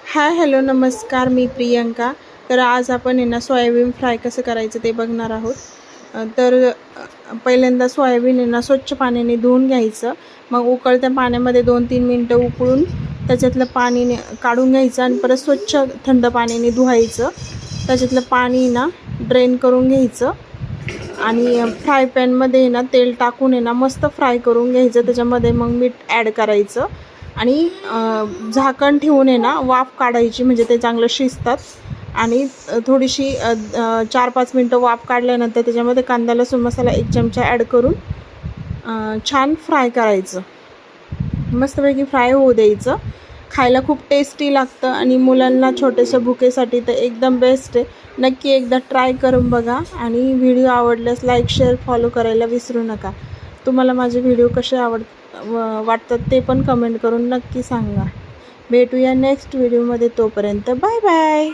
Hi hello नमस्कार, मी प्रियंका. तर आज आपण आहे ना सोयाबीन फ्राय कसं करायचं ते बघणार आहोत. पहिल्यांदा सोयाबीन आहे ना स्वच्छ पाण्याने धुवून घ्यायचं. मग उकळत्या पाण्यामध्ये 2-3 मिनटं उकळून त्याच्यातलं पाणी काढून घ्यायचं आणि परत स्वच्छ थंड पाण्याने धुवायचं. त्याच्यातलं पाणी ना ड्रेन करून घ्यायचं आणि फ्राय पॅनमध्ये ना तेल टाकून आहे ना मस्त फ्राय करून घ्यायचं. त्याच्यामध्ये मग मीठ ॲड करायचं आणि झाकण ठेवून आहे ना वाफ काढायची, म्हणजे ते चांगलं शिजतात. आणि थोडीशी 4-5 मिनटं वाफ काढल्यानंतर त्याच्यामध्ये कांदा लसूण मसाला 1 चमचा ॲड करून छान फ्राय करायचं. मस्तपैकी फ्राय होऊ द्यायचं. खायला खूप टेस्टी लागतं आणि मुलांना छोट्याशा भुकेसाठी तर एकदम बेस्ट आहे. नक्की एकदा ट्राय करून बघा आणि व्हिडिओ आवडल्यास लाईक शेअर फॉलो करायला विसरू नका. तुम्हाला माझे व्हिडिओ कसे वाटतात ते पण कमेंट करून नक्की सांगा. भेटूया नेक्स्ट व्हिडिओमध्ये. तोपर्यंत बाय बाय.